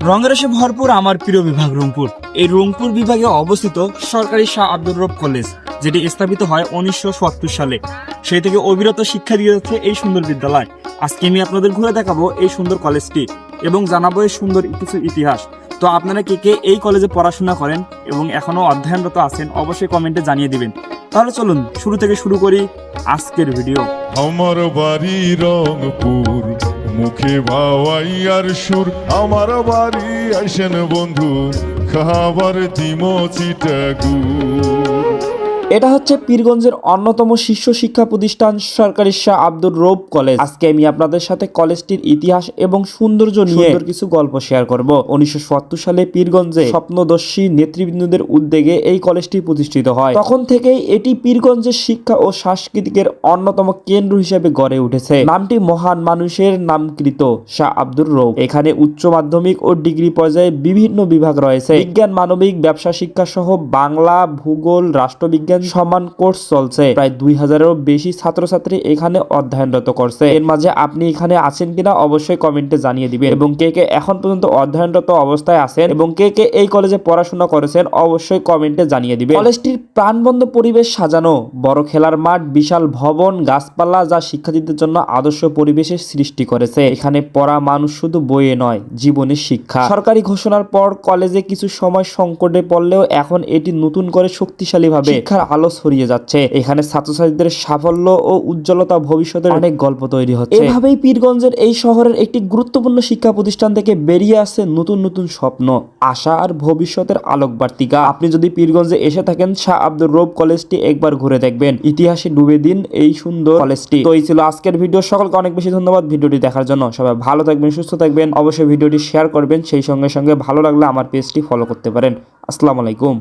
রঙের রসে ভরপুর আমার প্রিয় বিভাগ রংপুর। এই রংপুর বিভাগে অবস্থিত সরকারি শাহ আব্দুর রব কলেজ, যেটি স্থাপিত হয় 19৭ত্তর সালে। সেই থেকে অবিরত শিক্ষা দিয়ে যাচ্ছে এই সুন্দর বিদ্যালয়। আজকে আমি আপনাদের ঘুরে দেখাবো এই সুন্দর কলেজটি এবং জানাবো এই সুন্দর কিছু ইতিহাস। তো আপনারা কে কে এই কলেজে পড়াশোনা করেন এবং এখনো অধ্যয়নরত আছেন অবশ্যই কমেন্টে জানিয়ে দিবেন। তাহলে চলুন শুরু থেকে শুরু করি আজকের ভিডিও। আমার বাড়ি রংপুর, মুখে ভাওয়াইয়ার সুর। আমার বাড়ি আইসেন বন্ধু, খাবার দিমো চিটাগুর। এটা হচ্ছে পীরগঞ্জের অন্যতম শীর্ষ শিক্ষা প্রতিষ্ঠান সরকারি শাহ আব্দুর রৌফ কলেজ। আজকে আমি আপনাদের সাথে কলেজটির ইতিহাস এবং সৌন্দর্য নিয়ে কিছু গল্প শেয়ার করব। 19৭ত্তর সালে পীরগঞ্জে স্বপ্নদর্শী নেতৃবৃন্দদের উদ্যোগে এই কলেজটি প্রতিষ্ঠিত হয়। তখন থেকেই এটি পীরগঞ্জের শিক্ষা ও সাংস্কৃতিকের অন্যতম কেন্দ্র হিসেবে গড়ে উঠেছে। নামটি মহান মানুষের নামকৃত শাহ আব্দুর রৌফ। এখানে উচ্চ মাধ্যমিক ও ডিগ্রি পর্যায়ে বিভিন্ন বিভাগ রয়েছে। বিজ্ঞান, মানবিক, ব্যবসা শিক্ষা সহ বাংলা, ভূগোল, রাষ্ট্রবিজ্ঞান সমান কোর্স চলছে। প্রায় 2000-এরও বেশি ছাত্রছাত্রী এখানে অধ্যয়নরত করছে। এর মাঝে আপনি এখানে আছেন কিনা অবশ্যই কমেন্টে জানিয়ে দিবেন এবং কে কে এখন পর্যন্ত অধ্যয়নরত অবস্থায় আছেন এবং কে কে এই কলেজে পড়াশোনা করেছেন অবশ্যই কমেন্টে জানিয়ে দিবেন। কলেজটির প্রাণবন্ত পরিবেশ সাজানো, বড় খেলার মাঠ, বিশাল ভবন, গাছপালা যা শিক্ষার্থীদের জন্য আদর্শ পরিবেশের সৃষ্টি করেছে। এখানে পড়া মানুষ শুধু বইয়ে নয়, জীবনের শিক্ষা। সরকারি ঘোষণার পর কলেজে কিছু সময় সংকটে পড়লেও এখন এটি নতুন করে শক্তিশালীভাবে শিক্ষার আলো ছড়িয়ে যাচ্ছে। এখানে ছাত্রছাত্রীদের সাফল্য ও উজ্জ্বলতা ভবিষ্যতের অনেক গল্প তৈরি হচ্ছে। এভাবেই পীরগঞ্জের এই শহরের একটি গুরুত্বপূর্ণ শিক্ষা প্রতিষ্ঠান থেকে বেরিয়ে আসছে নতুন নতুন স্বপ্ন, আশা আর ভবিষ্যতের আলোকবার্তিকা। আপনি যদি পীরগঞ্জে এসে থাকেন, শাহ আব্দুর রৌফ কলেজটি একবার ঘুরে দেখবেন, ইতিহাসে ডুবে দিন এই সুন্দর কলেজটি। তো এই ছিল আজকের ভিডিও। সকলকে অনেক বেশি ধন্যবাদ ভিডিওটি দেখার জন্য। সবাই ভালো থাকবেন, সুস্থ থাকবেন। অবশ্যই ভিডিওটি শেয়ার করবেন, সেই সঙ্গে সঙ্গে ভালো লাগলে আমার পেজটি ফলো করতে পারেন। আসসালামু আলাইকুম।